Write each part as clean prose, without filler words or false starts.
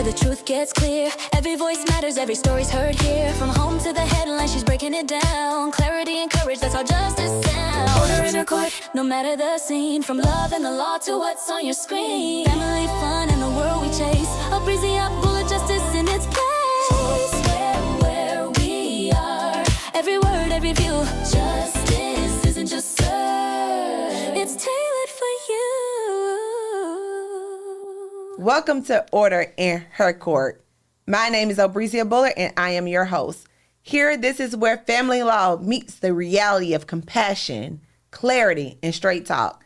where the truth gets clear. Every voice matters, every story's heard here. From home to the headline, she's breaking it down. Clarity and courage, that's how justice sounds. Order in her court, no matter the scene. From love and the law to what's on your screen. Family, fun, and the world we chase. A breezy up, bullet justice in its place. Where we are. Every word, every view. Justice isn't just served. It's tailored for you. Welcome to Order in Her Court. My name is Obrizia Bullard, and I am your host. Here, this is where family law meets the reality of compassion, clarity, and straight talk.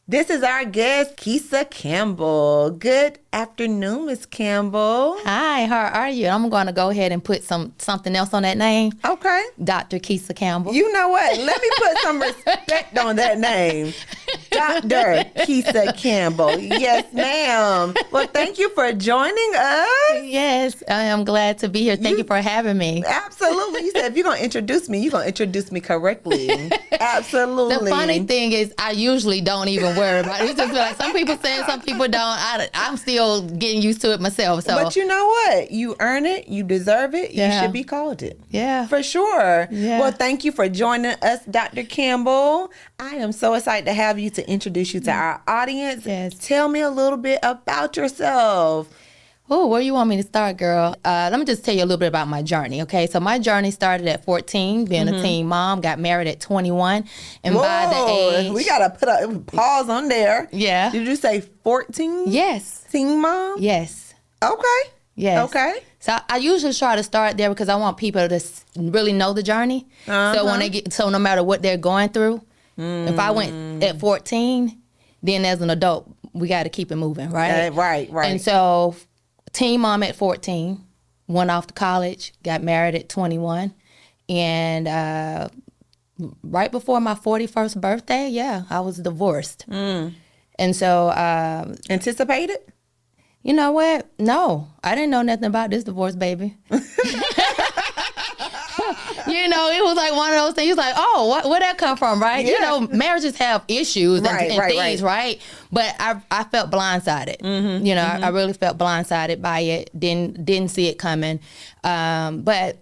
This is our guest, Keisa Campbell. Good afternoon, Miss Campbell. Hi, how are you? I'm going to go ahead and put something else on that name. Okay. Dr. Keisa Campbell. You know what? Let me put some respect on that name. Dr. Keisa Campbell. Yes, ma'am. Well, thank you for joining us. Yes, I am glad to be here. Thank you for having me. Absolutely. You said if you're going to introduce me, you're going to introduce me correctly. Absolutely. The funny thing is I usually don't even worry about it. It's just like some people say it, some people don't. I'm still getting used to it myself. So. But you know what? You earn it. You deserve it. Yeah. You should be called it. Yeah. For sure. Yeah. Well, thank you for joining us, Dr. Campbell. I am so excited to have you, to introduce you to our audience. Yes. Tell me a little bit about yourself. Oh, where you want me to start, girl? Let me just tell you a little bit about my journey, okay? So my journey started at 14, being a teen mom, got married at 21, and by the age... We got to put a pause on there. Yeah. Did you say 14? Yes. Teen mom? Yes. Okay. Yes. Okay. So I usually try to start there because I want people to really know the journey. So when no matter what they're going through, if I went at 14, then as an adult, we got to keep it moving, right? Right. And so... teen mom at 14, went off to college, got married at 21, and right before my 41st birthday, I was divorced. And so... Anticipated? You know what? No, I didn't know nothing about this divorce, baby. You know, it was like one of those things, like, oh, where'd that come from, right? Yeah. You know, marriages have issues and things, right? But I felt blindsided. You know, I really felt blindsided by it. Didn't see it coming. But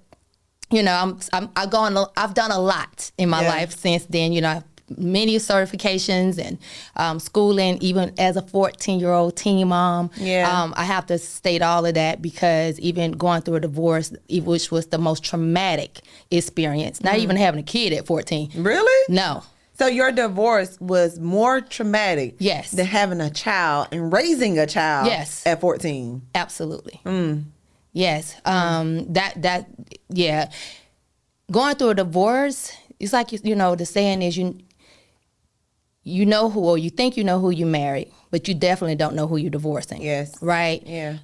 you know, I've done a lot in my life since then. You know, many certifications and schooling, even as a 14-year-old teen mom. I have to state all of that because even going through a divorce, which was the most traumatic experience, not even having a kid at 14. Really? No. So your divorce was more traumatic than having a child and raising a child at 14. Absolutely. Yes. Going through a divorce, it's like, you know, the saying is you know who, or you think you know who you married, but you definitely don't know who you're divorcing. Yes. Right? Yeah.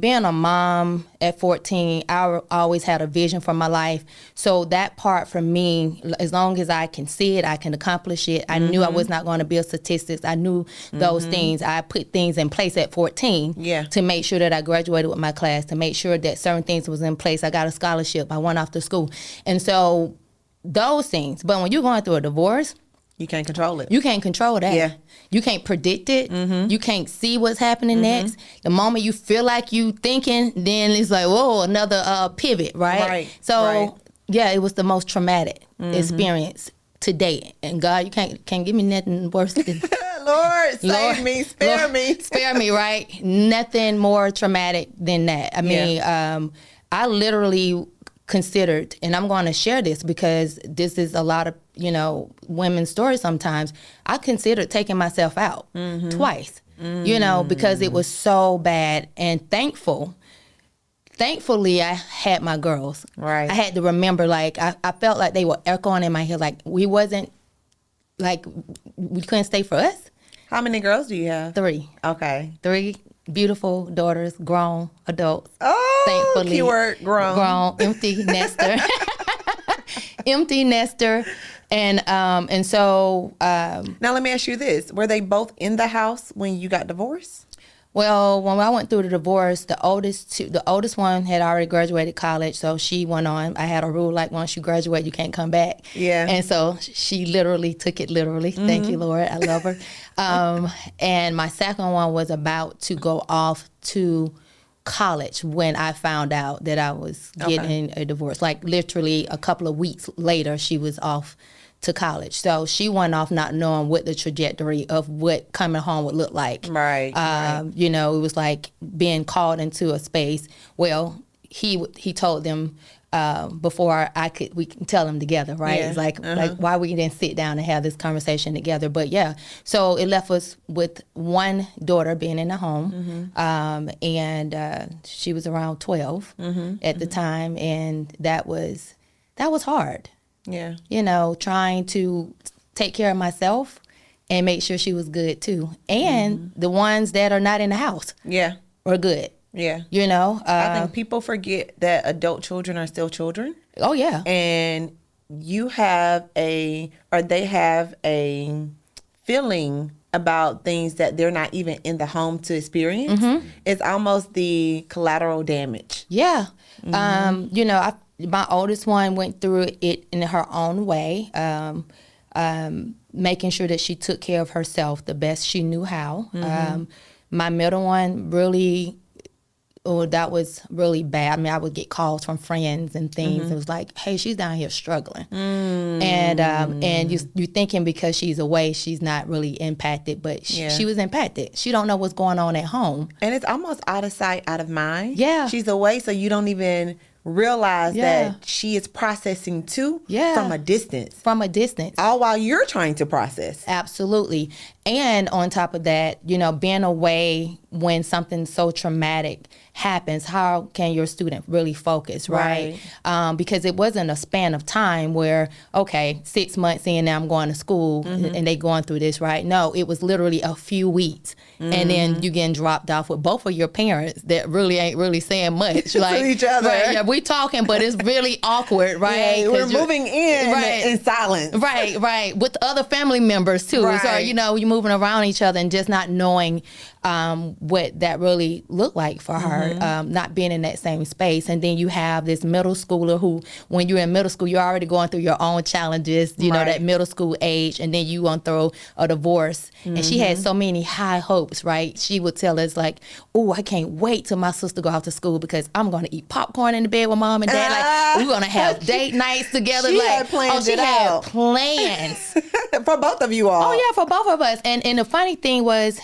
Being a mom at 14, I always had a vision for my life. So that part for me, as long as I can see it, I can accomplish it. I knew I was not going to build statistics. I knew those things. I put things in place at 14 to make sure that I graduated with my class, to make sure that certain things was in place. I got a scholarship. I went off to school. And so those things. But when you're going through a divorce, you can't control it. You can't control that. Yeah. You can't predict it. You can't see what's happening next. The moment you feel like you thinking, then it's like, whoa, another pivot, right? So, it was the most traumatic experience to date. And God, you can't give me nothing worse than... Lord, save me, spare me. Spare me, right? Nothing more traumatic than that. I mean, I literally considered, and I'm going to share this because this is a lot of, you know, women's stories sometimes. I considered taking myself out twice, you know, because it was so bad. And thankfully, I had my girls. Right. I had to remember, like, I felt like they were echoing in my head, like, we couldn't stay for us. How many girls do you have? 3. Okay. 3 beautiful daughters, grown adults. Oh, thankfully, keyword grown. Grown, empty nester. Empty nester. And so... now let me ask you this. Were they both in the house when you got divorced? Well, when I went through the divorce, the oldest one had already graduated college, so she went on. I had a rule like once you graduate, you can't come back. Yeah. And so she literally took it literally. Mm-hmm. Thank you, Lord. I love her. And my second one was about to go off to college when I found out that I was getting a divorce. Like literally a couple of weeks later, she was off to college. So she went off not knowing what the trajectory of what coming home would look like. Right. You know, it was like being called into a space. Well, he told them before we can tell them together, right? Yeah. It's like why we didn't sit down and have this conversation together. But yeah, so it left us with one daughter being in the home, and she was around 12 at the time, and that was hard. Yeah. You know, trying to take care of myself and make sure she was good too, and the ones that are not in the house, are good. Yeah. You know, I think people forget that adult children are still children. Oh yeah. And they have a feeling about things that they're not even in the home to experience. It's almost the collateral damage. Yeah. You know, my oldest one went through it in her own way, making sure that she took care of herself the best she knew how. My middle one really, that was really bad. I mean, I would get calls from friends and things. It was like, hey, she's down here struggling. And you're thinking because she's away, she's not really impacted, but she was impacted. She don't know what's going on at home. And it's almost out of sight, out of mind. Yeah. She's away, so you don't even realize that she is processing too from a distance. From a distance. All while you're trying to process. Absolutely. And on top of that, you know, being away when something so traumatic happens, how can your student really focus, right? Because it wasn't a span of time where, okay, 6 months in, now I'm going to school and they going through this, right? No, it was literally a few weeks. And then you getting dropped off with both of your parents that really ain't really saying much. Like, to each other. Right, yeah, we talking, but it's really awkward, right? Yeah, we're moving in silence. Right. With other family members too. Right. So, you know, you're moving around each other and just not knowing what that really looked like for her, not being in that same space. And then you have this middle schooler who, when you're in middle school, you're already going through your own challenges, you know, that middle school age, and then you want to throw a divorce. And she had so many high hopes, right? She would tell us like, oh, I can't wait till my sister go off to school because I'm going to eat popcorn in the bed with mom and dad. Like, we're going to have date nights together. She like, had planned it out. Plans. For both of you all. Oh, yeah, for both of us. And the funny thing was,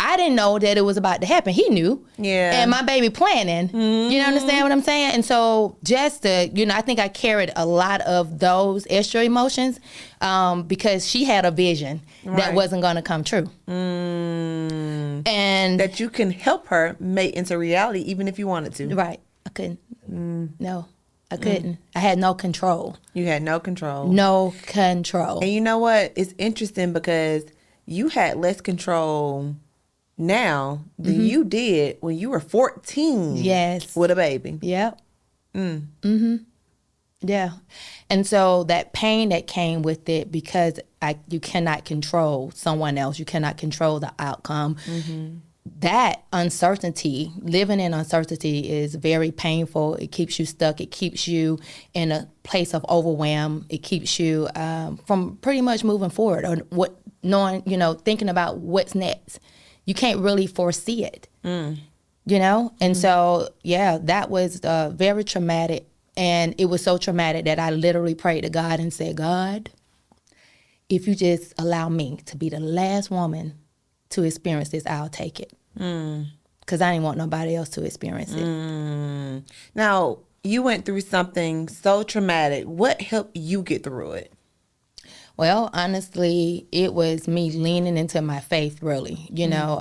I didn't know that it was about to happen. He knew. Yeah. And my baby planning. You understand what I'm saying? And so just to, you know, I think I carried a lot of those extra emotions because she had a vision that wasn't going to come true. And that you can help her make into reality even if you wanted to. Right. I couldn't. No, I couldn't. I had no control. You had no control. No control. And you know what? It's interesting because you had less control now than you did when you were 14. Yes. With a baby. Yep. Yeah. And so that pain that came with it, because you cannot control someone else, you cannot control the outcome. That uncertainty, living in uncertainty, is very painful. It keeps you stuck. It keeps you in a place of overwhelm. It keeps you from pretty much moving forward or thinking about what's next. You can't really foresee it, you know? And so, yeah, that was very traumatic. And it was so traumatic that I literally prayed to God and said, God, if you just allow me to be the last woman to experience this, I'll take it. Because I didn't want nobody else to experience it. Now, you went through something so traumatic. What helped you get through it? Well, honestly, it was me leaning into my faith, really. You know,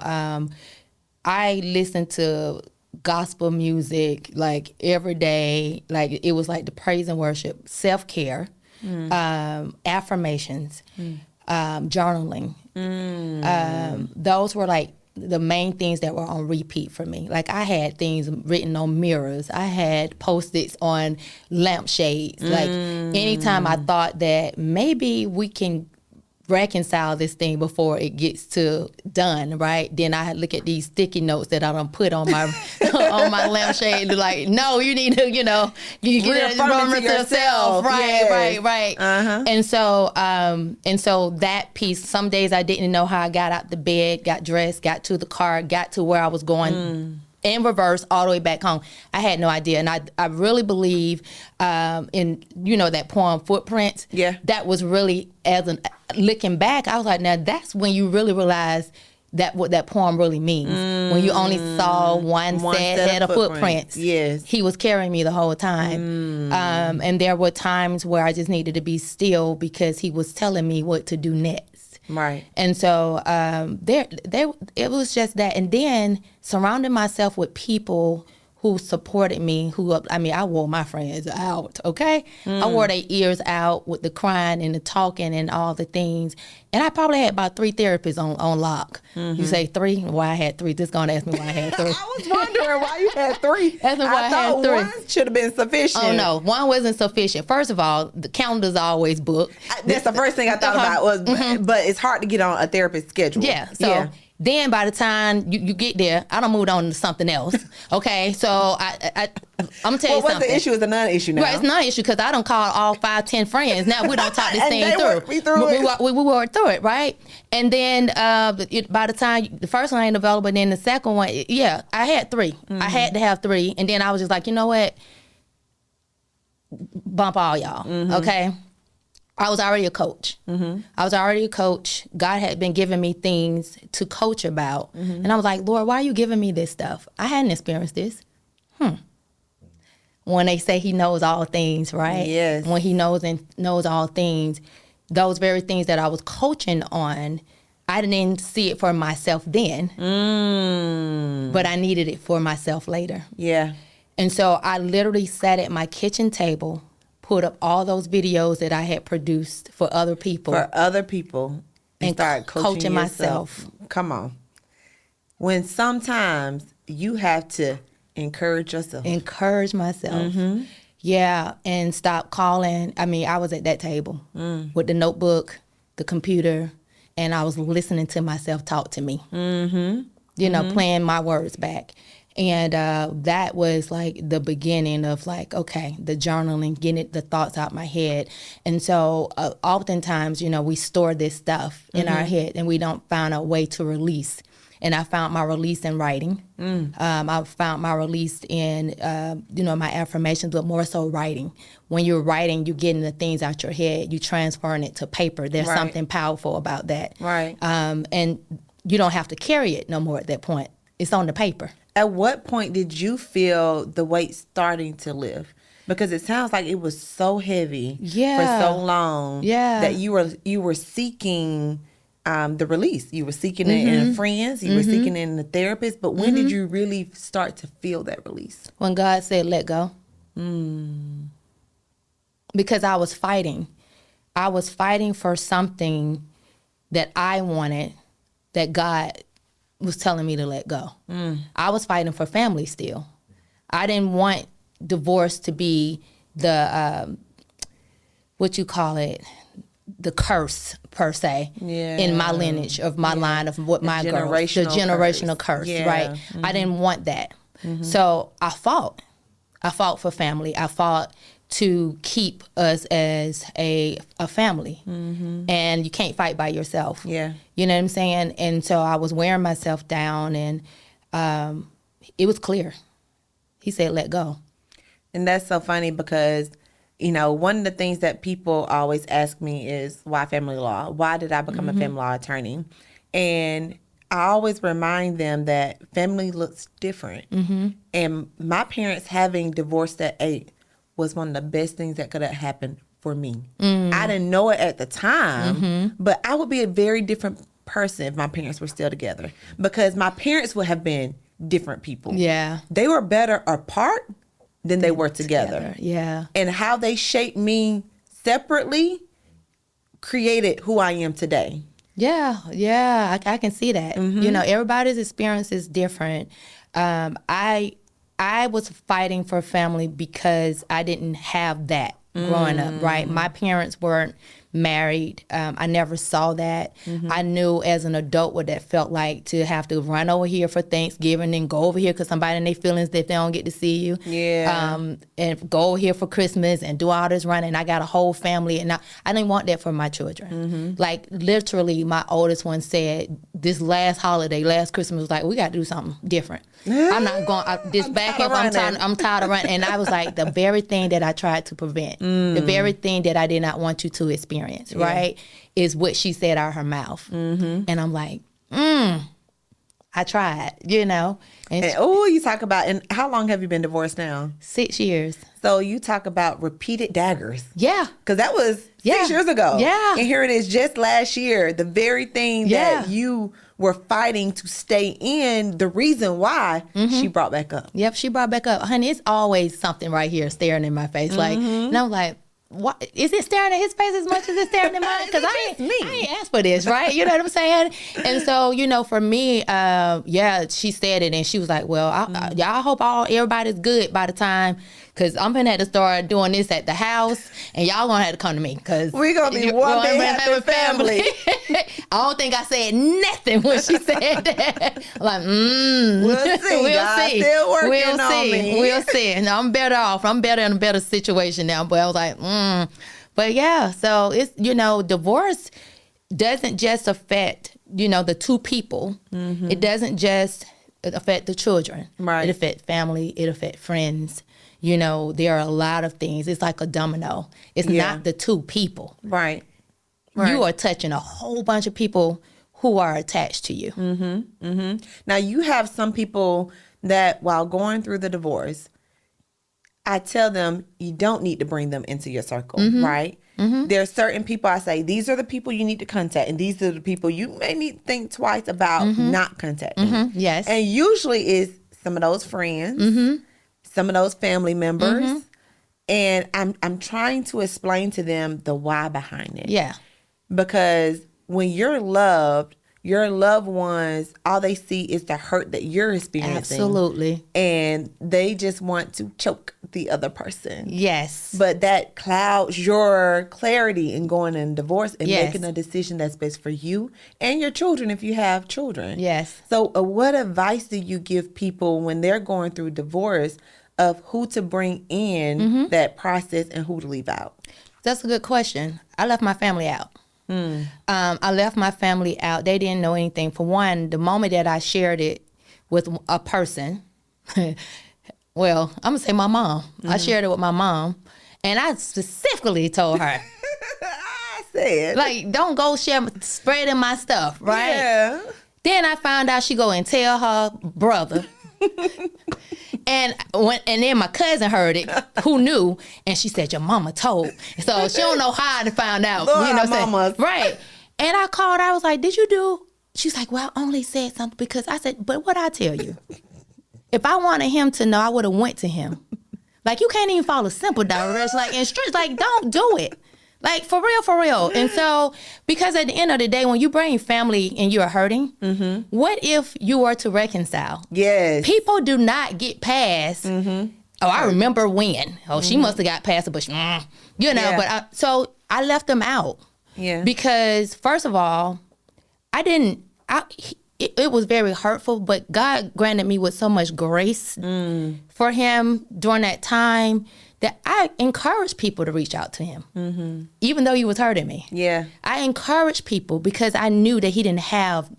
I listened to gospel music like every day. Like it was like the praise and worship, self-care, affirmations, journaling. Those were like the main things that were on repeat for me. Like I had things written on mirrors. I had Post-its on lampshades. Like anytime I thought that maybe we can reconcile this thing before it gets to done, right? Then I look at these sticky notes that I don't put on my on my lampshade. Like, no, you need to, you get it to yourself. Right, right. And so that piece, some days I didn't know how I got out the bed, got dressed, got to the car, got to where I was going. in reverse all the way back home. I had no idea. And I really believe in, that poem Footprints. Yeah. That was really, looking back, I was like, now that's when you really realize that what that poem really means. When you only saw one set of footprints. Yes. He was carrying me the whole time. And there were times where I just needed to be still because he was telling me what to do next. Right. And so it was just that. And then surrounding myself with people who supported me, I wore my friends out, okay? I wore their ears out with the crying and the talking and all the things. And I probably had about 3 therapists on lock. You say 3? Why I had 3? This gonna ask me why I had 3. I was wondering why you had 3. That's why I had 3. One should have been sufficient. Oh, no. 1 wasn't sufficient. First of all, the calendar's always booked. That's the first thing I thought about was, but it's hard to get on a therapist's schedule. Yeah. So then by the time you get there, I done moved on to something else. Okay. So I'm gonna tell you something. What's the issue? Is a non-issue now. Right, it's not an issue because I done called all 5, 10 friends. Now we don't talk this thing through. We worked through it, right? And then by the time the first one ain't available, then the second one, I had 3. I had to have 3, and then I was just like, you know what? Bump all y'all, okay? I was already a coach. God had been giving me things to coach about. And I was like, Lord, why are you giving me this stuff? I hadn't experienced this. When they say he knows all things, right? Yes. When he knows all things, those very things that I was coaching on, I didn't see it for myself then. But I needed it for myself later. Yeah. And so I literally sat at my kitchen table, put up all those videos that I had produced for other people. And start coaching myself. Come on. When sometimes you have to encourage yourself. Encourage myself. Yeah, and stop calling. I mean, I was at that table with the notebook, the computer, and I was listening to myself talk to me. Playing my words back. And that was like the beginning of like, okay, the journaling, getting the thoughts out my head. And so oftentimes, we store this stuff in our head and we don't find a way to release. And I found my release in writing. I found my release in, my affirmations, but more so writing. When you're writing, you're getting the things out your head, you transferring it to paper. There's something powerful about that. Right. And you don't have to carry it no more at that point. It's on the paper. At what point did you feel the weight starting to lift? Because it sounds like it was so heavy for so long that you were seeking the release. You were seeking it in friends. You were seeking it in the therapist. But when did you really start to feel that release? When God said, let go. Because I was fighting. I was fighting for something that I wanted that God was telling me to let go. I was fighting for family still. I didn't want divorce to be the, the curse per se in my lineage of my line of what my girls, the generational curse, right? I didn't want that. So I fought. I fought for family. I fought to keep us as a family. And you can't fight by yourself. Yeah. You know what I'm saying? And so I was wearing myself down and it was clear. He said, let go. And that's so funny because, one of the things that people always ask me is why family law? Why did I become a family law attorney? And I always remind them that family looks different. And my parents having divorced at 8 was one of the best things that could have happened for me. I didn't know it at the time, but I would be a very different person if my parents were still together because my parents would have been different people. Yeah. They were better apart than they were together. Yeah. And how they shaped me separately created who I am today. Yeah. I can see that. Everybody's experience is different. I was fighting for family because I didn't have that growing up, right? My parents weren't married. I never saw that. I knew as an adult what that felt like to have to run over here for Thanksgiving and go over here because somebody in their feelings that they don't get to see you. Yeah. And go over here for Christmas and do all this running. I got a whole family, and I didn't want that for my children. Like literally, my oldest one said this last holiday, last Christmas, was like, we got to do something different. I'm not going I'm tired of running. And I was like, the very thing that I tried to prevent, the very thing that I did not want you to experience, right, is what she said out of her mouth. And I'm like, I tried, you know. And you talk about, and how long have you been divorced now? 6 years. So you talk about repeated daggers. Yeah. Because that was 6 years ago. Yeah. And here it is just last year, the very thing that you were fighting to stay in, the reason why she brought back up. Yep, she brought back up. Honey, it's always something right here staring in my face. Like, and I'm like, what is it staring at his face as much as it's staring at mine? Because I ain't asked for this, right? You know what I'm saying? And so, you know, for me, she said it, and she was like, well, I hope everybody's good by the time, because I'm gonna have to start doing this at the house, and y'all gonna have to come to me, because we're gonna be one big happy family. I don't think I said nothing when she said that. I'm like, we'll see. We'll see. Still working on me. We'll see. And I'm better off. I'm better in a better situation now. But I was like, But yeah, so it's, you know, divorce doesn't just affect, you know, the two people. It doesn't just affect the children. Right. It affects family. It affects friends. You know, there are a lot of things. It's like a domino. It's not the two people. Right. You are touching a whole bunch of people who are attached to you. Now, you have some people that while going through the divorce, I tell them you don't need to bring them into your circle, right? There are certain people I say, these are the people you need to contact, and these are the people you may need to think twice about not contacting. Yes. And usually it's some of those friends, some of those family members, and I'm trying to explain to them the why behind it. Yeah. Because when you're loved, your loved ones, all they see is the hurt that you're experiencing. Absolutely. And they just want to choke the other person. Yes. But that clouds your clarity in going in divorce and making a decision that's best for you and your children if you have children. Yes. So what advice do you give people when they're going through divorce of who to bring in that process and who to leave out? That's a good question. I left my family out. I left my family out. They didn't know anything. For one, the moment that I shared it with a person, well, I'm going to say my mom. I shared it with my mom, and I specifically told her, I said, like, don't go spreading my stuff, right? Yeah. Then I found out she go and tell her brother. And then my cousin heard it, who knew, and she said, your mama told. So she don't know how to find out. Lord, you know what I'm saying? Right. And I called her, I was like, did you do? She's like, well, I only said something because I said, but what I tell you? If I wanted him to know, I would have went to him. Like, you can't even follow simple directions, like instructions, like, don't do it. Like, for real. And so, because at the end of the day, when you bring family and you're hurting, what if you were to reconcile? Yes. People do not get past, oh, I remember when. Oh, she must have got past it, but you know, but so I left them out. Yeah. Because, first of all, it was very hurtful, but God granted me with so much grace for him during that time that I encouraged people to reach out to him, even though he was hurting me. Yeah. I encouraged people because I knew that he didn't have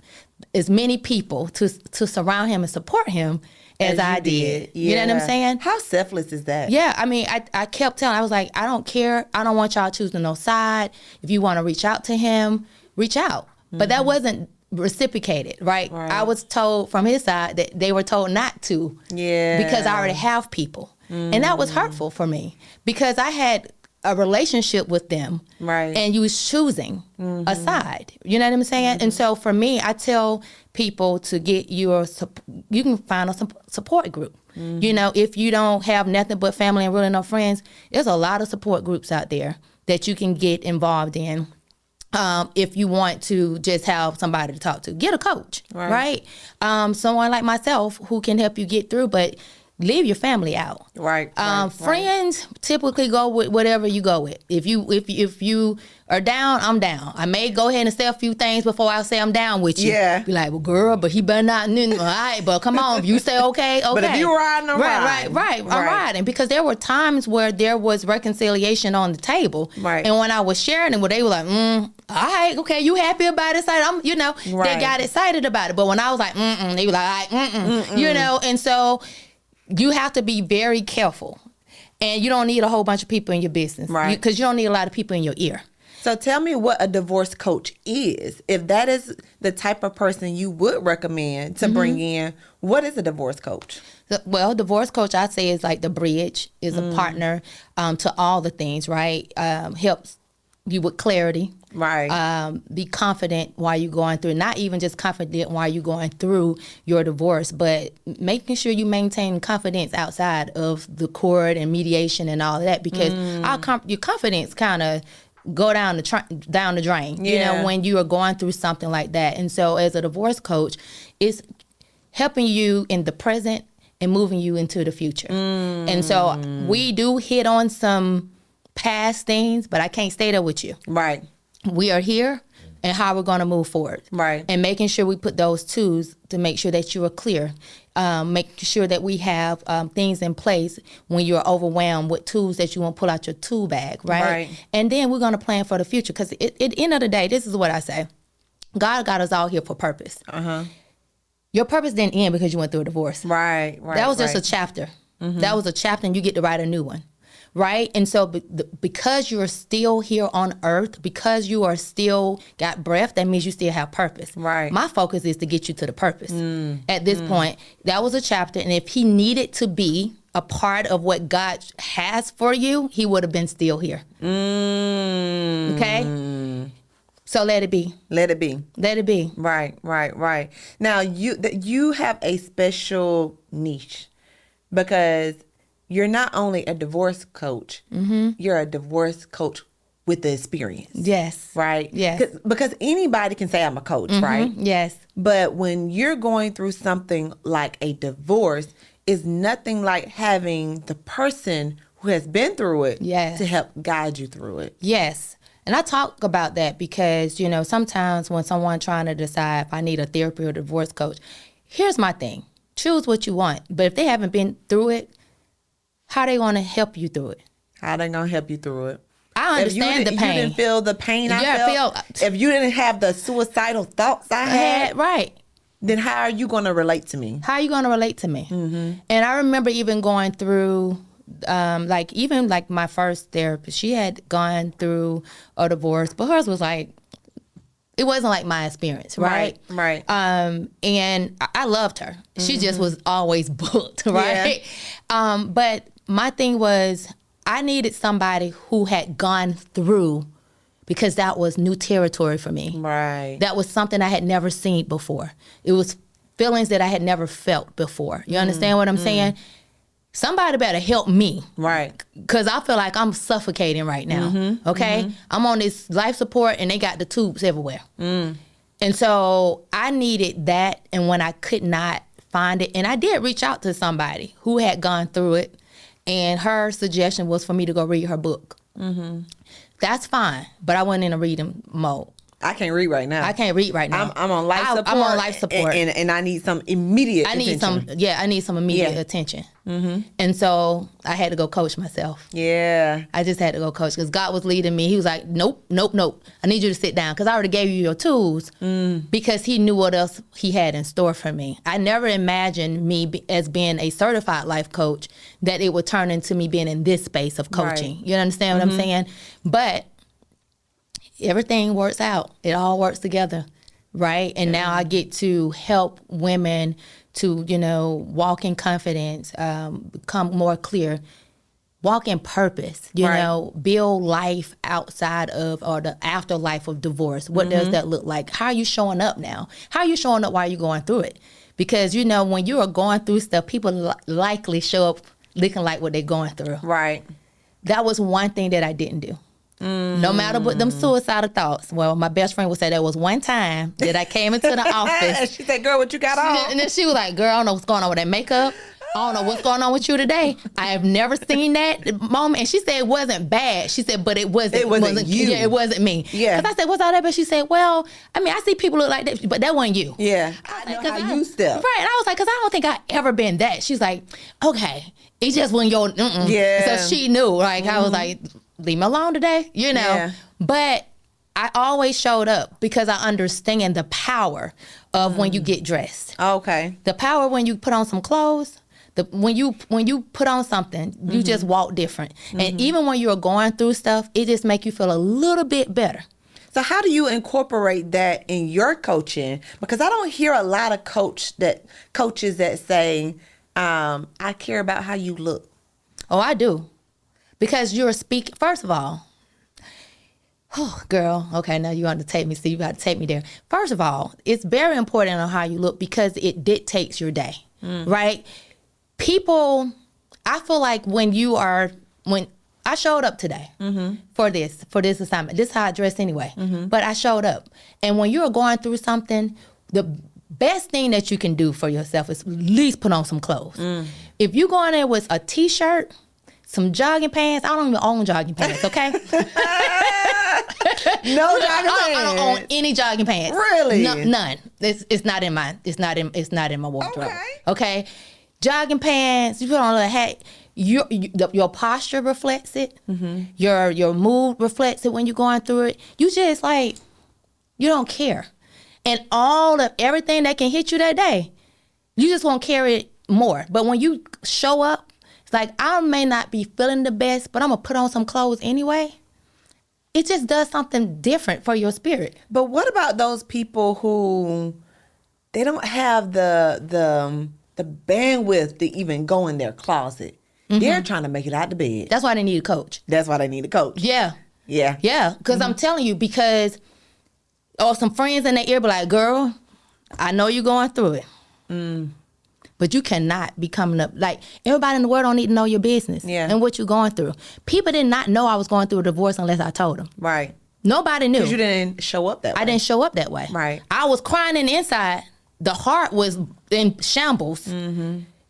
as many people to surround him and support him as I did. Yeah. You know what I'm saying? How selfless is that? Yeah, I mean, I kept telling, I was like, I don't care. I don't want y'all choosing no side. If you want to reach out to him, reach out. But that wasn't reciprocated, right? I was told from his side that they were told not to. Yeah. Because I already have people. And that was hurtful for me because I had a relationship with them. Right. And you was choosing a side. You know what I'm saying? And so for me, I tell people to get you can find a support group. You know, if you don't have nothing but family and really no friends, there's a lot of support groups out there that you can get involved in. If you want to just have somebody to talk to, get a coach, right? Someone like myself who can help you get through, but leave your family out. Right. Friends typically go with whatever you go with. If you are down, I'm down. I may go ahead and say a few things before I say I'm down with you. Yeah. Be like, well, girl, but he better not. All right, but come on. If you say okay. But if you riding, I'm riding. Right. I'm riding. Because there were times where there was reconciliation on the table. Right. And when I was sharing it, they were like, all right, okay, you happy about it? I'm, they got excited about it. But when I was like, they were like, all right, and so you have to be very careful. And you don't need a whole bunch of people in your business. Right. Because you don't need a lot of people in your ear. So tell me what a divorce coach is. If that is the type of person you would recommend to bring in, what is a divorce coach? Well, divorce coach, I'd say, is like the bridge, is a partner to all the things, right? Helps you with clarity. Right. Be confident while you're going through, not even just confident while you're going through your divorce, but making sure you maintain confidence outside of the court and mediation and all of that, because your confidence kind of go down the drain, when you are going through something like that. And so as a divorce coach, it's helping you in the present and moving you into the future. And so we do hit on some past things, but I can't stay there with you. Right. We are here and how we're going to move forward. Right. And making sure we put those tools to make sure that you are clear. Make sure that we have things in place when you're overwhelmed with tools that you want to pull out your tool bag, right? And then we're going to plan for the future, because at the end of the day, this is what I say. God got us all here for purpose. Your purpose didn't end because you went through a divorce. Right. That was just a chapter. That was a chapter, and you get to write a new one. Right? And so because you're still here on earth, because you are still got breath, that means you still have purpose. Right. My focus is to get you to the purpose. At this point, that was a chapter. And if he needed to be a part of what God has for you, he would have been still here. Okay? So let it be. Let it be. Let it be. Right. Now, you have a special niche, because you're not only a divorce coach, you're a divorce coach with the experience. Yes. Right? Yes. Because anybody can say I'm a coach, right? Yes. But when you're going through something like a divorce, it's nothing like having the person who has been through it to help guide you through it. Yes. And I talk about that because, sometimes when someone trying to decide if I need a therapy or a divorce coach, here's my thing. Choose what you want. But if they haven't been through it, how they going to help you through it? How they going to help you through it? I understand the pain. You didn't feel the pain I felt. If you didn't have the suicidal thoughts I had, right, then how are you going to relate to me? How are you going to relate to me? And I remember even going through, like my first therapist, she had gone through a divorce, but hers was like, it wasn't like my experience, right? Right. And I loved her. She just was always booked, right? Yeah. But my thing was, I needed somebody who had gone through, because that was new territory for me. Right. That was something I had never seen before. It was feelings that I had never felt before. You understand what I'm saying? Somebody better help me. Right. Because I feel like I'm suffocating right now. Okay? I'm on this life support and they got the tubes everywhere. And so I needed that, and when I could not find it, and I did reach out to somebody who had gone through it, and her suggestion was for me to go read her book. That's fine, but I wasn't in a reading mode. I can't read right now. I can't read right now. I'm on life support. I'm on life support. And I need some immediate attention. I need some immediate attention. And so I had to go coach myself. Yeah. I just had to go coach because God was leading me. He was like, nope. I need you to sit down, because I already gave you your tools, because he knew what else he had in store for me. I never imagined me as being a certified life coach that it would turn into me being in this space of coaching. Right. You understand what I'm saying? But everything works out. It all works together, right? And now I get to help women to, walk in confidence, become more clear, walk in purpose, you know, build life outside of, or the afterlife of divorce. What does that look like? How are you showing up now? How are you showing up while you're going through it? Because, when you are going through stuff, people likely show up looking like what they're going through. Right. That was one thing that I didn't do. No matter what them suicidal thoughts. Well, my best friend would say there was one time that I came into the office. She said, girl, what you got on? And then she was like, girl, I don't know what's going on with that makeup. don't know what's going on with you today. I have never seen that moment. And she said it wasn't bad. She said, but it wasn't you. Yeah, it wasn't me. Yeah. Because I said, what's all that? But she said, well, I mean, I see people look like that, but that wasn't you. Yeah. I know how you step. Right. And I was like, because I don't think I ever been that. She's like, okay. It's just when you're, Yeah. So she knew. Like, I was like, leave me alone today, you know. Yeah. But I always showed up because I understand the power of when you get dressed. Okay. The power when you put on some clothes. When you put on something, you just walk different. And even when you're going through stuff, it just make you feel a little bit better. So how do you incorporate that in your coaching? Because I don't hear a lot of coaches that say, I care about how you look. Oh, I do. Because you're speaking, first of all, oh, girl, okay, now you want to take me, so you got to take me there. First of all, it's very important on how you look because it dictates your day, right? People, I feel like when I showed up today for this assignment, this is how I dress anyway, but I showed up. And when you're going through something, the best thing that you can do for yourself is at least put on some clothes. If you go in there with a t-shirt, some jogging pants, I don't even own jogging pants, okay? No jogging pants. I don't own any jogging pants. Really? None. It's not in my wardrobe. Okay. Jogging pants. You put on a hat. Your posture reflects it. Your mood reflects it when you're going through it. You just like you don't care, and everything that can hit you that day, you just won't carry it more. But when you show up, it's like I may not be feeling the best, but I'm gonna put on some clothes anyway. It just does something different for your spirit. But what about those people who they don't have the bandwidth to even go in their closet? They're trying to make it out the bed. That's why they need a coach. That's why they need a coach. Yeah. Yeah. Yeah. Because I'm telling you, because some friends in their ear be like, girl, I know you're going through it. But you cannot be coming up. Like, everybody in the world don't need to know your business and what you're going through. People did not know I was going through a divorce unless I told them. Right. Nobody knew. Because you didn't show up that way. I didn't show up that way. Right. I was crying in the inside. The heart was in shambles.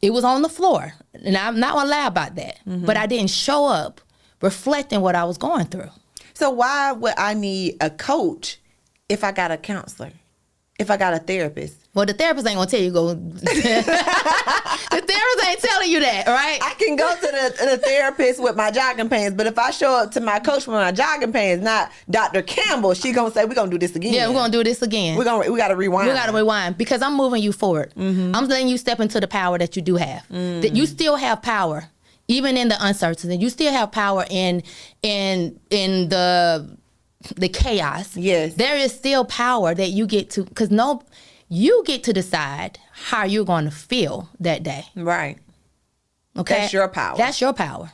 It was on the floor. And I'm not going to lie about that. But I didn't show up reflecting what I was going through. So why would I need a coach if I got a counselor? If I got a therapist? Well, the therapist ain't gonna tell you go. The therapist ain't telling you that, right? I can go to the therapist with my jogging pants, but if I show up to my coach with my jogging pants, not Dr. Campbell, she gonna say, we're gonna do this again. Yeah, we're gonna do this again. We gotta rewind. We gotta rewind because I'm moving you forward. I'm letting you step into the power that you do have. That you still have power, even in the uncertainty. You still have power in the chaos. Yes. There is still power that you get to, because you get to decide how you're going to feel that day. Right. Okay? That's your power. That's your power.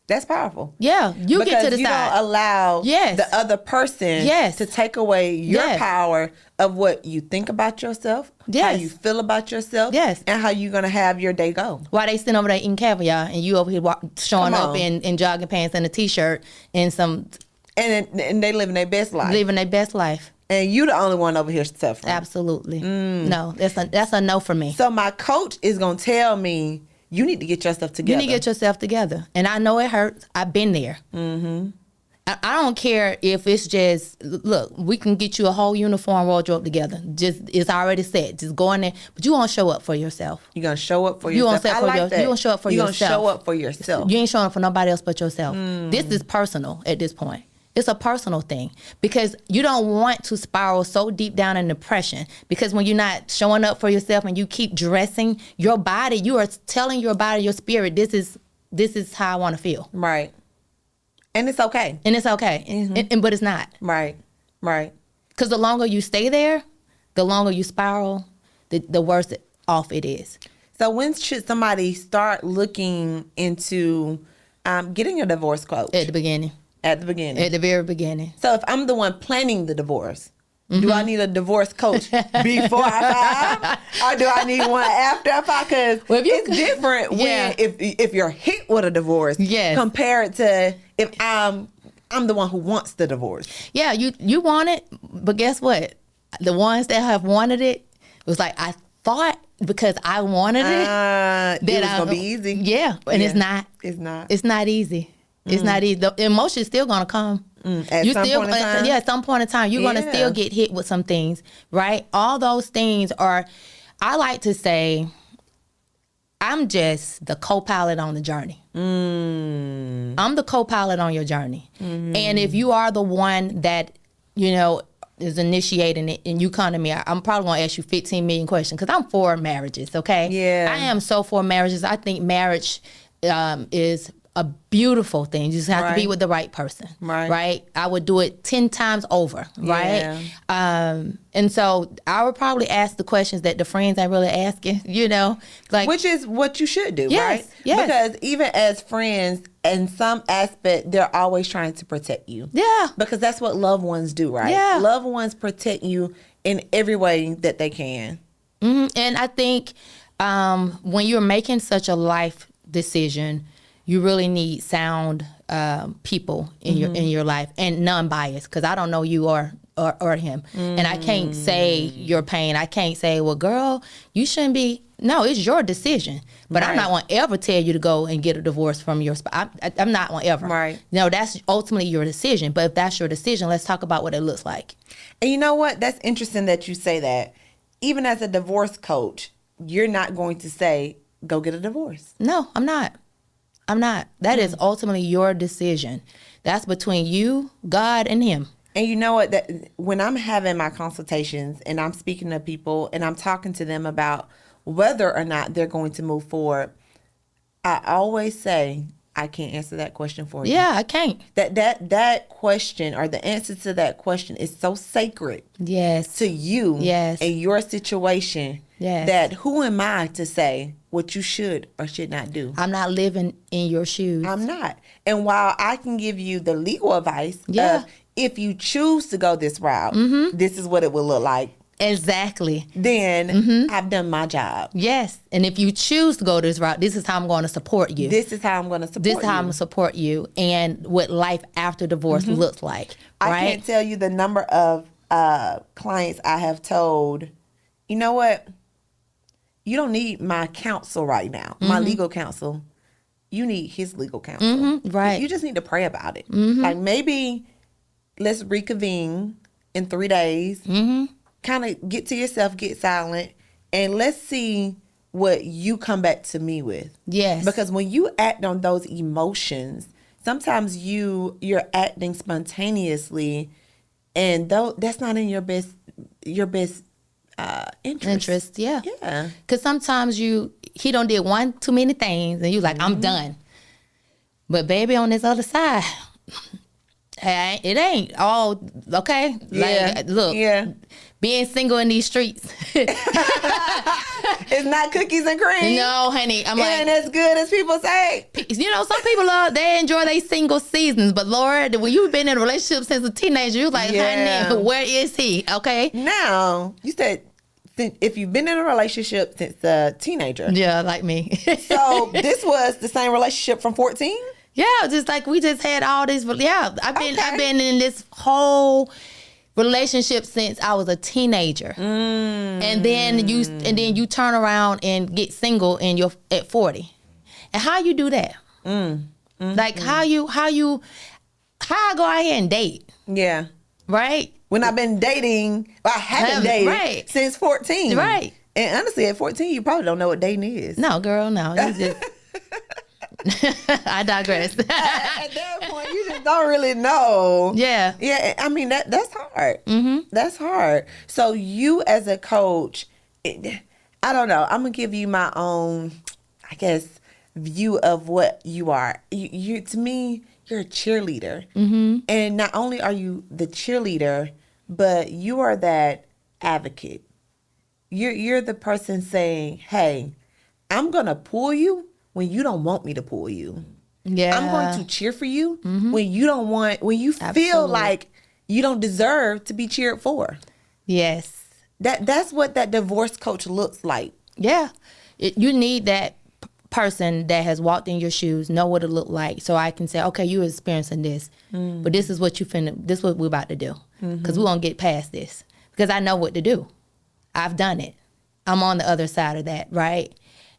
That's powerful. Yeah. You get to decide. You don't allow the other person to take away your power of what you think about yourself, how you feel about yourself, and how you're going to have your day go. While they sitting over there eating caviar and you over here showing up in jogging pants and a t-shirt and some... And they living their best life. Living their best life. And you the only one over here suffering. Absolutely. No, that's a no for me. So my coach is going to tell me, you need to get yourself together. You need to get yourself together. And I know it hurts. I've been there. I don't care if it's just, look, we can get you a whole uniform wardrobe together. Just, it's already set. Just go in there. But you won't show up for yourself. You're going to show up for yourself. You won't show up for yourself. You're going to show up for yourself. You ain't showing up for nobody else but yourself. This is personal at this point. It's a personal thing because you don't want to spiral so deep down in depression, because when you're not showing up for yourself and you keep dressing your body, you are telling your body, your spirit, this is how I want to feel. Right. And it's okay. And it's okay. But it's not. Right. Right. Because the longer you stay there, the longer you spiral, the worse off it is. So when should somebody start looking into getting a divorce coach? At the beginning. At the beginning. At the very beginning. So if I'm the one planning the divorce, do I need a divorce coach before I file? Or do I need one after I file? Because it's different when if you're hit with a divorce compared to if I'm the one who wants the divorce. Yeah, you want it, but guess what? The ones that have wanted it was like, I thought because I wanted it. That it was gonna be easy. Yeah, and it's not. It's not. It's not easy. It's not easy. The emotion's still gonna come. At some point in time? Yeah, at some point in time, you're gonna still get hit with some things, right? All those things are. I like to say, I'm just the co-pilot on the journey. I'm the co-pilot on your journey, and if you are the one that is initiating it, and you come to me, I'm probably gonna ask you 15 million questions because I'm for marriages. Okay, yeah, I am so for marriages. I think marriage is a beautiful thing. You just have to be with the right person, right? I would do it 10 times over, right? And so I would probably ask the questions that the friends ain't really asking, like, which is what you should do, yes, right? Yes. Because even as friends, in some aspect, they're always trying to protect you. Yeah. Because that's what loved ones do, right? Yeah. Loved ones protect you in every way that they can. And I think when you're making such a life decision, you really need sound people in your life and non-biased, because I don't know you or him, and I can't say your pain. I can't say, well, girl, you shouldn't be. No, it's your decision. But I'm not going to ever tell you to go and get a divorce from your spouse. I'm not going to ever. Right. No, that's ultimately your decision. But if that's your decision, let's talk about what it looks like. And you know what? That's interesting that you say that. Even as a divorce coach, you're not going to say, go get a divorce. No, I'm not. That is ultimately your decision. That's between you, God, and him. And you know what? That when I'm having my consultations and I'm speaking to people and I'm talking to them about whether or not they're going to move forward, I always say, I can't answer that question for you. Yeah, I can't. That question or the answer to that question is so sacred. Yes. To you. Yes. And your situation. Yes. That who am I to say what you should or should not do? I'm not living in your shoes. I'm not. And while I can give you the legal advice of if you choose to go this route, this is what it will look like. Exactly. Then I've done my job. Yes. And if you choose to go this route, this is how I'm going to support you. This is how I'm going to support you. This is how I'm going to support you and what life after divorce looks like. Right? I can't tell you the number of clients I have told, you know what? You don't need my counsel right now, my legal counsel. You need his legal counsel. Right. You just need to pray about it. Like maybe let's reconvene in 3 days. Kind of get to yourself, get silent, and let's see what you come back to me with. Yes. Because when you act on those emotions, sometimes you're acting spontaneously, and though that's not in your best interest. Yeah. Yeah. Because sometimes he don't did one too many things, and you like, I'm done. But baby, on this other side, it ain't all okay. Yeah. Like, look. Yeah. Being single in these streets. It's not cookies and cream. No, honey. I'm it like, ain't as good as people say. Some people they enjoy their single seasons, but Lord, when you've been in a relationship since a teenager, you're like, honey, where is he? Okay. Now, you said if you've been in a relationship since a teenager. Yeah, like me. So this was the same relationship from 14? Yeah, just like we just had all this. Yeah, I've been in this whole relationship since I was a teenager, and then you turn around and get single at 40, and how you do that? Like how I go out here and date? Yeah, right. When I've been dating, I haven't dated since 14, right? And honestly, at 14, you probably don't know what dating is. No, girl, no. You just I digress. At that point, you just don't really know. Yeah. Yeah. I mean, that's hard. That's hard. So you as a coach, I don't know. I'm going to give you my own, I guess, view of what you are. You to me, you're a cheerleader. And not only are you the cheerleader, but you are that advocate. You're the person saying, hey, I'm going to pull you when you don't want me to pull you. Yeah. I'm going to cheer for you when you feel like you don't deserve to be cheered for. Yes. That's what that divorce coach looks like. Yeah. You need that person that has walked in your shoes, know what it look like, so I can say, okay, you're experiencing this, but this is what this is what we're about to do, because we won't get past this, because I know what to do. I've done it. I'm on the other side of that, right?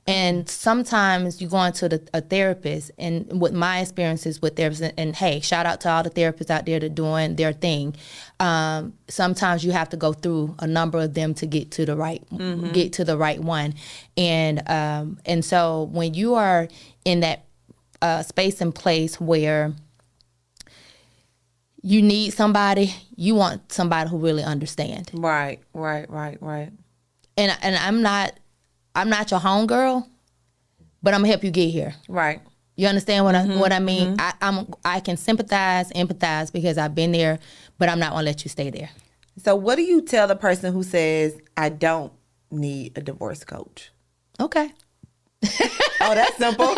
And sometimes you go into a therapist, and with my experiences with therapists, and hey, shout out to all the therapists out there that are doing their thing. Sometimes you have to go through a number of them to get to the right one. And so when you are in that space and place where you need somebody, you want somebody who really understands. Right. And I'm not your homegirl, but I'm gonna help you get here. Right. You understand what I mean? I can sympathize, empathize because I've been there, but I'm not gonna let you stay there. So what do you tell the person who says, I don't need a divorce coach? Okay. Oh, that's simple.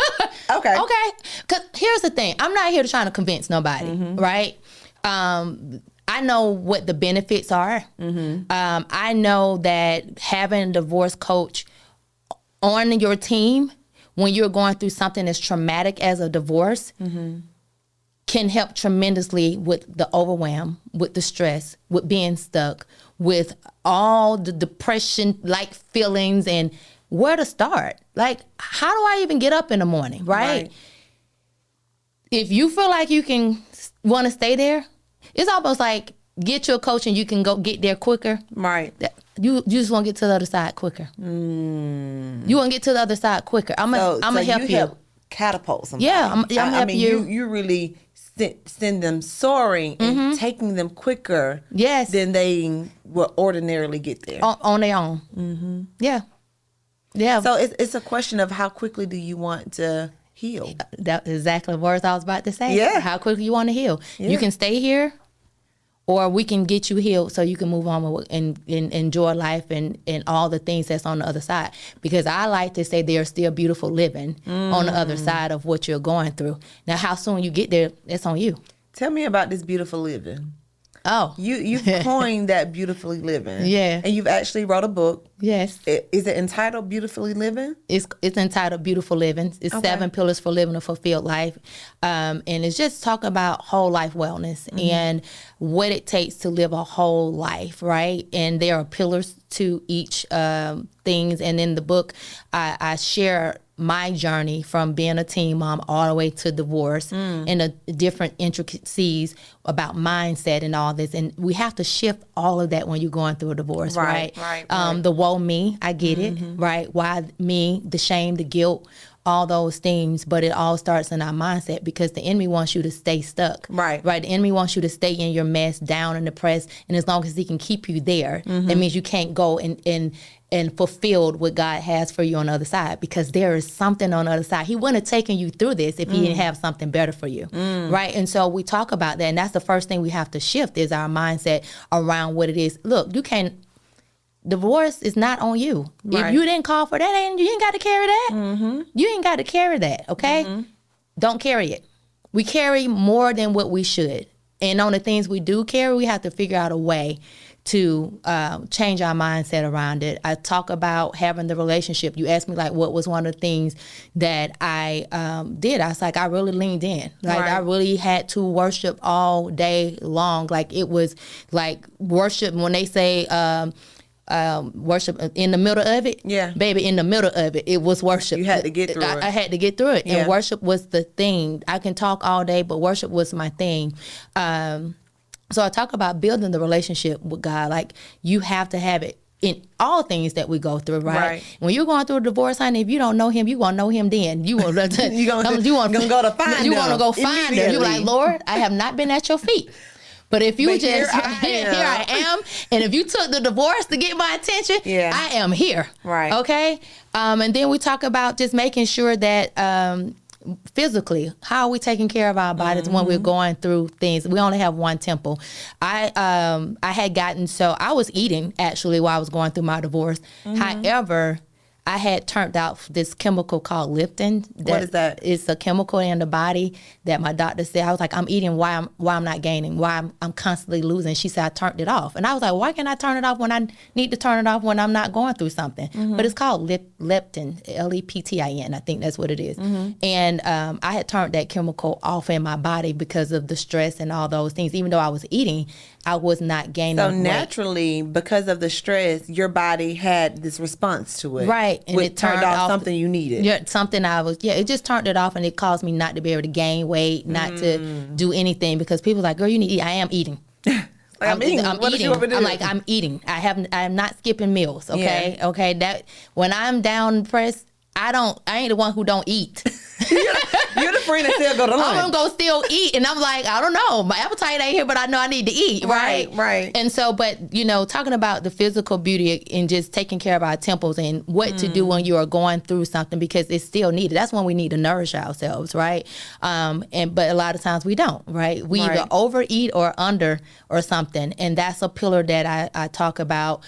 Okay. Okay. Because here's the thing. I'm not here to try to convince nobody, right? I know what the benefits are. I know that having a divorce coach on your team when you're going through something as traumatic as a divorce can help tremendously with the overwhelm, with the stress, with being stuck, with all the depression-like feelings and where to start. Like, how do I even get up in the morning, right? If you feel like you can want to stay there, it's almost like get you a coach and you can go get there quicker. Right. You just want to get to the other side quicker. You want to get to the other side quicker. I'm gonna help you. Help catapult somebody. Yeah, I'm help you. You really send them soaring and taking them quicker. Yes. Than they will ordinarily get there on their own. Yeah. So it's a question of how quickly do you want to heal? That's exactly the words I was about to say. Yeah. How quickly you want to heal? Yeah. You can stay here, or we can get you healed so you can move on and enjoy life and all the things that's on the other side. Because I like to say there's still beautiful living on the other side of what you're going through. Now, how soon you get there, that's on you. Tell me about this beautiful living. Oh. You've coined that beautifully living. Yeah. And you've actually wrote a book. Yes. Is it entitled Beautifully Living? It's entitled Beautiful Living. It's 7 pillars for living a fulfilled life. And it's just talking about whole life wellness and what it takes to live a whole life, right? And there are pillars to each things. And in the book, I share my journey from being a teen mom all the way to divorce and the different intricacies about mindset and all this. And we have to shift all of that when you're going through a divorce, right? The woe me, I get it, right? Why me, the shame, the guilt, all those things, but it all starts in our mindset because the enemy wants you to stay stuck. Right. The enemy wants you to stay in your mess, down and depressed, and as long as he can keep you there, that means you can't go and fulfilled what God has for you on the other side, because there is something on the other side. He wouldn't have taken you through this if he didn't have something better for you, right? And so we talk about that, and that's the first thing we have to shift is our mindset around what it is. Look, you can't, divorce is not on you. If you didn't call for that, you ain't got to carry that. You ain't got to carry that, okay? Don't carry it. We carry more than what we should. And on the things we do carry, we have to figure out a way to change our mindset around it. I talk about having the relationship. You asked me, like, what was one of the things that I did? I was like, I really leaned in. Like, I really had to worship all day long. Like, it was like worship, when they say worship in the middle of it. Yeah. Baby, in the middle of it was worship. You had to get through it. I had to get through it. Yeah. And worship was the thing. I can talk all day, but worship was my thing. So I talk about building the relationship with God. Like, you have to have it in all things that we go through, right? When you're going through a divorce, honey, if you don't know him, you want to know him then. You want to go to find him. You want to go find him. You're like, Lord, I have not been at your feet. But if you here I am, and if you took the divorce to get my attention, I am here. Right. Okay? And then we talk about just making sure that physically, how are we taking care of our bodies when we're going through things? We only have one temple. I was eating actually while I was going through my divorce. However, I had turned out this chemical called leptin. What is that? It's a chemical in the body that my doctor said. I was like, I'm eating why I'm not gaining, why I'm constantly losing. She said I turned it off. And I was like, why can't I turn it off when I need to turn it off when I'm not going through something? But it's called leptin, Leptin, I think that's what it is. And I had turned that chemical off in my body because of the stress and all those things. Even though I was eating, I was not gaining So weight. naturally, because of the stress, your body had this response to it. Right. And which it turned off off something you needed. Yeah, something it just turned it off, and it caused me not to be able to gain weight, not to do anything, because people are like, girl, you need to eat. I am eating. I'm eating. I'm What eating. you want me to do? I'm like, I'm eating. I'm not skipping meals. Okay. Yeah. Okay. That when I'm down pressed, I ain't the one who don't eat. You're the friend that still go to lunch. I'm gonna go still eat, and I'm like, I don't know, my appetite ain't here, but I know I need to eat, right? Right. And so, but talking about the physical beauty and just taking care of our temples and what to do when you are going through something, because it's still needed. That's when we need to nourish ourselves, right? But a lot of times we don't, right? We either overeat or under or something, and that's a pillar that I talk about.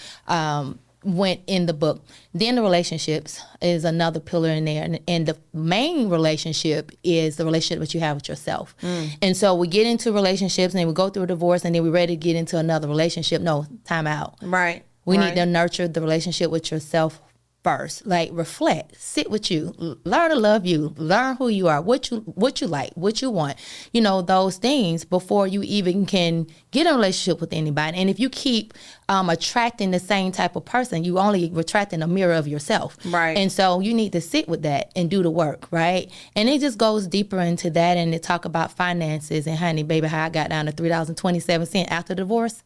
Went in the book. Then the relationships is another pillar in there, and the main relationship is the relationship that you have with yourself. And so we get into relationships, and then we go through a divorce, and then we're ready to get into another relationship. No, time out. Right. We need to nurture the relationship with yourself first. Like, reflect, sit with you, learn to love you, learn who you are, what you like, what you want, those things before you even can get in a relationship with anybody. And if you keep attracting the same type of person, you only attracting a mirror of yourself. Right. And so you need to sit with that and do the work, right? And it just goes deeper into that, and to talk about finances. And honey, baby, how I got down to $3.27 after divorce.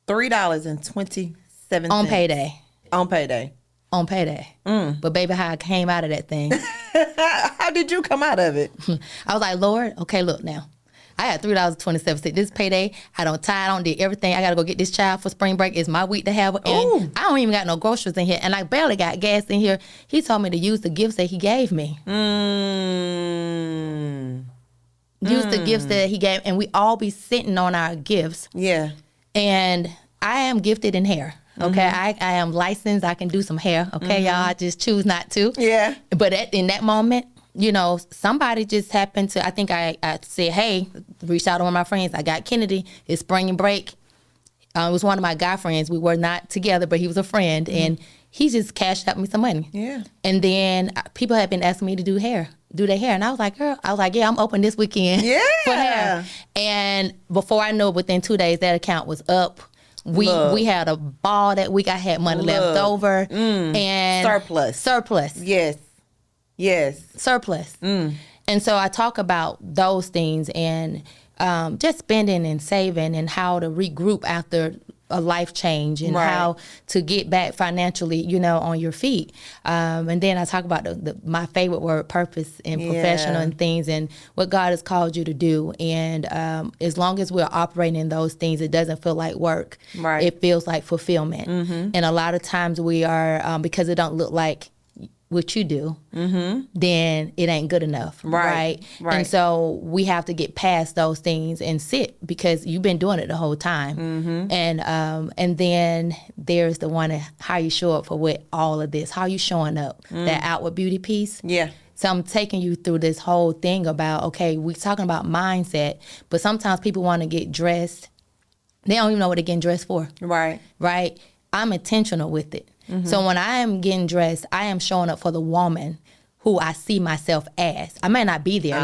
$3.27 on payday. On payday. On payday. But baby, how I came out of that thing. How did you come out of it? I was like, Lord, okay, look now. I had $3.27. This payday, I don't did everything. I got to go get this child for spring break. It's my week to have it. And I don't even got no groceries in here. And I barely got gas in here. He told me to use the gifts that he gave me. Use the gifts that he gave. And we all be sitting on our gifts. Yeah. And I am gifted in hair. Okay, I am licensed. I can do some hair. Okay, y'all. I just choose not to. Yeah. But in that moment, somebody just happened to. I think I said, hey, reached out to one of my friends. I got Kennedy. It's spring break. It was one of my guy friends. We were not together, but he was a friend, and he just cashed out me some money. Yeah. And then people had been asking me to do their hair, and I was like, girl, yeah, I'm open this weekend. Yeah. For hair. And before I knew it, within 2 days, that account was up. We had a ball that week. I had money left over. And surplus. Yes. Surplus. And so I talk about those things, and just spending and saving, and how to regroup after a life change, and how to get back financially, on your feet. And then I talk about my favorite word, purpose, and professional and things, and what God has called you to do. And as long as we're operating in those things, it doesn't feel like work. Right. It feels like fulfillment. And a lot of times we are, because it don't look like what you do, then it ain't good enough, right? And so we have to get past those things and sit, because you've been doing it the whole time. And then there's the one, how you show up for what all of this, how you showing up, that outward beauty piece. Yeah. So I'm taking you through this whole thing about, okay, we're talking about mindset, but sometimes people want to get dressed. They don't even know what they're getting dressed for. Right. I'm intentional with it. So when I am getting dressed, I am showing up for the woman who I see myself as. I may not be there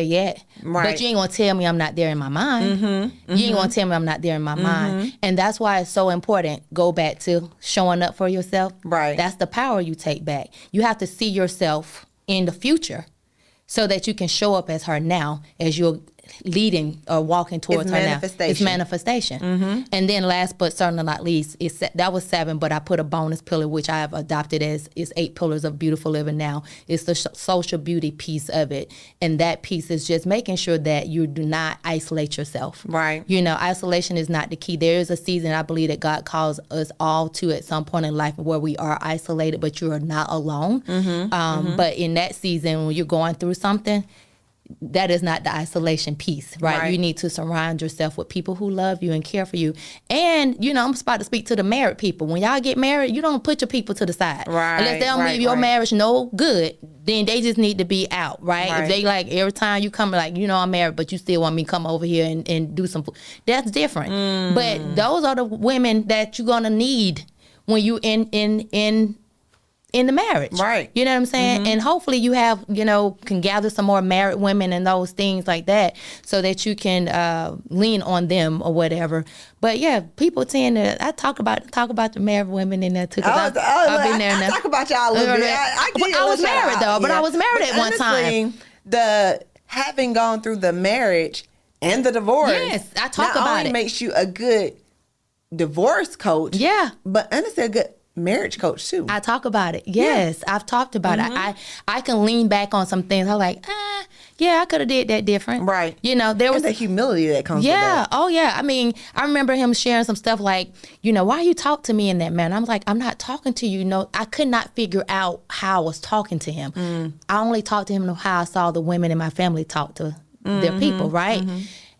yet. But you ain't gonna tell me I'm not there in my mind. You ain't gonna tell me I'm not there in my mind. And that's why it's so important. Go back to showing up for yourself. Right. That's the power you take back. You have to see yourself in the future, so that you can show up as her now, as you're leading or walking towards her now. It's manifestation. And then last but certainly not least, that was 7, but I put a bonus pillar, which I have adopted as is 8 pillars of beautiful living now. It's the social beauty piece of it. And that piece is just making sure that you do not isolate yourself. Right. Isolation is not the key. There is a season, I believe, that God calls us all to at some point in life where we are isolated, but you are not alone. But in that season, when you're going through something, that is not the isolation piece, right? You need to surround yourself with people who love you and care for you. And, I'm about to speak to the married people. When y'all get married, you don't put your people to the side. Unless they don't leave your marriage no good, then they just need to be out, right? If they every time you come, I'm married, but you still want me to come over here and do some food, that's different. But those are the women that you're going to need when you in in the marriage. Right. You know what I'm saying? And hopefully you have, can gather some more married women and those things like that so that you can lean on them or whatever. But yeah, people tend to, I talk about the married women in there too. I've been there now. I talk about y'all a little bit. I was married though, but I was married at one time. Having gone through the marriage and the divorce. Yes, I talk about not it. only makes you a good divorce coach. Yeah. But honestly, a good marriage coach too. I talk about it. Yes, I've talked about it. I can lean back on some things. I'm like, I could have did that different. Right. There was the humility that comes with that. Oh yeah. I mean, I remember him sharing some stuff like, why you talk to me in that manner? I'm like, I'm not talking to you. No, I could not figure out how I was talking to him. I only talked to him how I saw the women in my family talk to their people, right?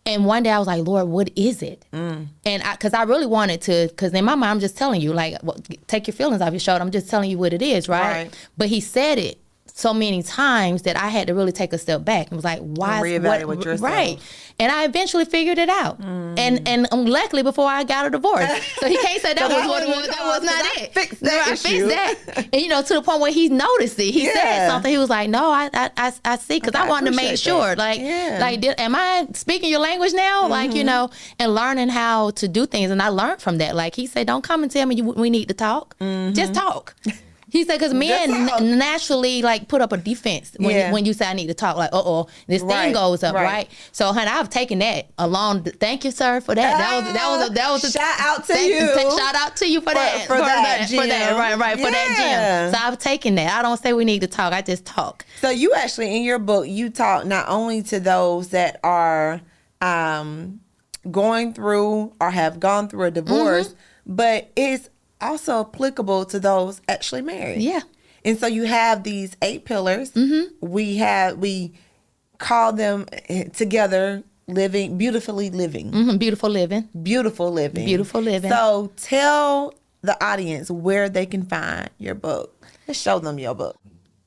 And one day I was like, Lord, what is it? And because I really wanted to, because in my mind, I'm just telling you, like, take your feelings off your shoulder. I'm just telling you what it is, right? But he said it so many times that I had to really take a step back and was like, why? Reevaluate yourself. Right. And I eventually figured it out. And luckily before I got a divorce. So he can't say that was what it was. That was not it. I fixed that. And to the point where he noticed it. He said something. He was like, no, I see. Because I wanted to make sure. Am I speaking your language now? And learning how to do things. And I learned from that. Like he said, don't come and tell me we need to talk. Just talk. He said, because men naturally put up a defense when you say I need to talk, like, this thing goes up, right? So, honey, I've taken that along. Thank you, sir, for that. That was a shout out to you. Shout out to you for that. For that, for that gym. So I've taken that. I don't say we need to talk. I just talk. So you actually, in your book, you talk not only to those that are going through or have gone through a divorce, but it's also applicable to those actually married. Yeah. And so you have these 8 pillars. We call them together beautifully living. Beautiful living. Beautiful living. Beautiful living. So tell the audience where they can find your book. Let's show them your book.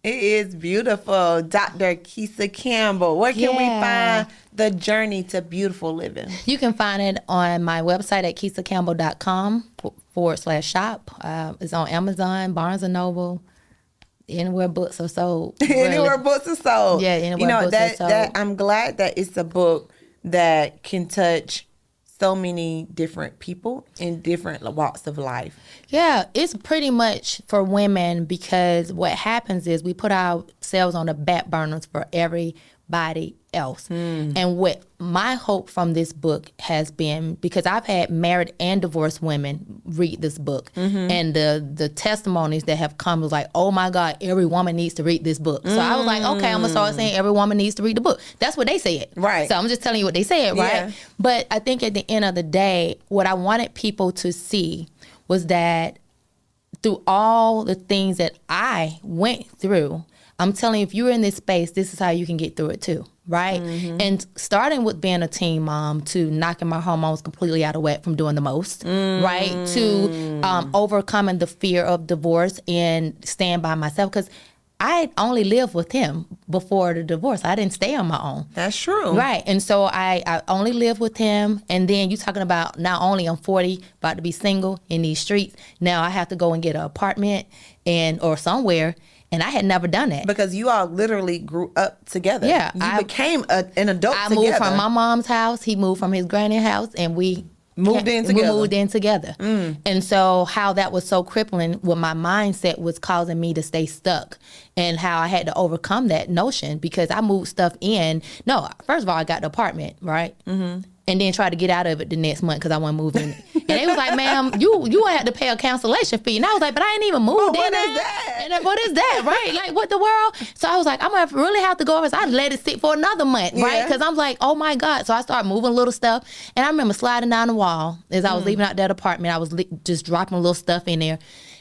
It is beautiful. Dr. Keisa Campbell. Where can we find the journey to beautiful living? You can find it on my website at KeisaCampbell.com/shop. It's on Amazon, Barnes & Noble, anywhere books are sold. Anywhere books are sold. Yeah, anywhere books are sold. I'm glad that it's a book that can touch so many different people in different walks of life. Yeah, it's pretty much for women because what happens is we put ourselves on the back burners for everybody else. And what my hope from this book has been, because I've had married and divorced women read this book, and the testimonies that have come was like, oh my God, every woman needs to read this book. So I was like, okay, I'm gonna start saying every woman needs to read the book. That's what they said. Right. So I'm just telling you what they said, right? Yeah. But I think at the end of the day, what I wanted people to see was that through all the things that I went through, I'm telling you, if you're in this space, this is how you can get through it too, right? And starting with being a teen mom to knocking my hormones completely out of whack from doing the most, right? To overcoming the fear of divorce and stand by myself. Because I only lived with him before the divorce. I didn't stay on my own. That's true. Right. And so I only lived with him. And then you talking about not only I'm 40, about to be single in these streets. Now I have to go and get an apartment or somewhere. And I had never done that. Because you all literally grew up together. Yeah. You became an adult together. I moved from my mom's house. He moved from his granny's house. And we moved in together. And so how that was so crippling with my mindset was causing me to stay stuck. And how I had to overcome that notion because I moved stuff in. No, first of all, I got the apartment, right? And then try to get out of it the next month because I wasn't moving. And they was like, ma'am, you had to pay a cancellation fee. And I was like, but I ain't even moved in. What is that? And then, what is that, right? Like, what the world? So I was like, I'm going to really have to go over. So I let it sit for another month, right? Because I'm like, oh my God. So I started moving little stuff. And I remember sliding down the wall as I was leaving out that apartment. I was just dropping little stuff in there.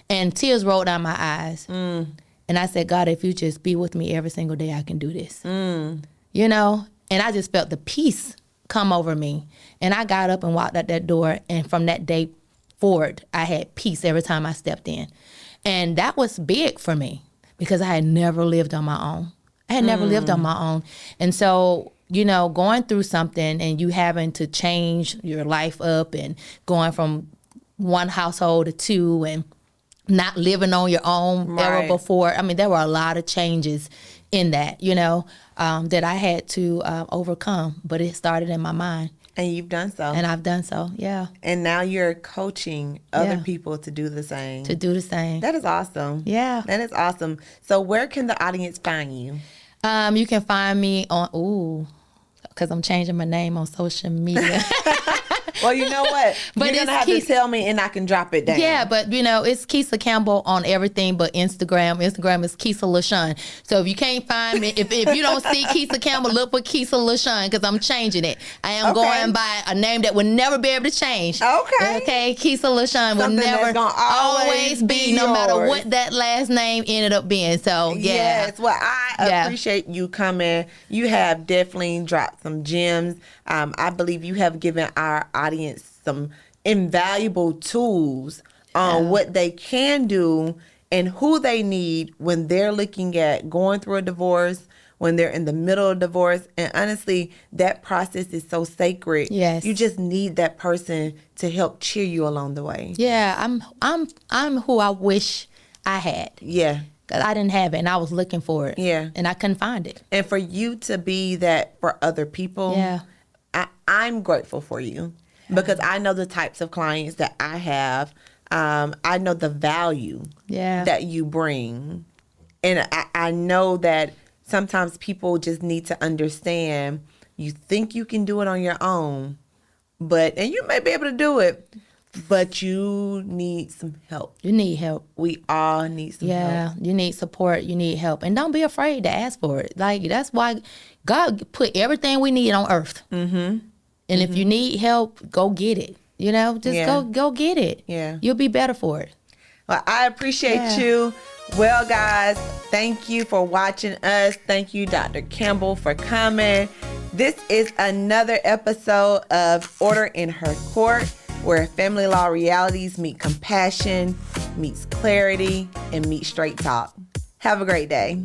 And tears rolled down my eyes. And I said, God, if you just be with me every single day, I can do this. You know? And I just felt the peace come over me. And I got up and walked out that door. And from that day forward, I had peace every time I stepped in. And that was big for me because I had never lived on my own. I had never lived on my own. And so, you know, going through something and you having to change your life up and going from one household to two and not living on your own ever before. I mean, there were a lot of changes in that, that I had to overcome, but it started in my mind. And you've done so. And I've done so, yeah. And now you're coaching other people to do the same. That is awesome. Yeah. That is awesome. So where can the audience find you? You can find me on, because I'm changing my name on social media. Well, you know what? But you're going to have to tell me and I can drop it down. Yeah, but it's Keisa Campbell on everything but Instagram. Instagram is Keisa LaShawn. So if you can't find me, if you don't see Keisa Campbell, look for Keisa LaShawn because I'm changing it. I am going by a name that will never be able to change. Okay, Keisa LaShawn will never always be, no matter what that last name ended up being. So, yeah. Yes, well, I appreciate you coming. You have definitely dropped some gems. I believe you have given our audience some invaluable tools on what they can do and who they need when they're looking at going through a divorce, when they're in the middle of divorce. And honestly, that process is so sacred. Yes. You just need that person to help cheer you along the way. Yeah, I'm who I wish I had. Yeah. Because I didn't have it and I was looking for it. Yeah. And I couldn't find it. And for you to be that for other people, I'm grateful for you. Because I know the types of clients that I have. I know the value that you bring. And I know that sometimes people just need to understand you think you can do it on your own. And you may be able to do it, but you need some help. You need help. We all need some help. Yeah, you need support. You need help. And don't be afraid to ask for it. Like, that's why God put everything we need on earth. Mm-hmm. And if you need help, go get it. Go get it. Yeah. You'll be better for it. Well, I appreciate you. Well, guys, thank you for watching us. Thank you, Dr. Campbell, for coming. This is another episode of Order in Her Court, where family law realities meet compassion, meets clarity, and meet straight talk. Have a great day.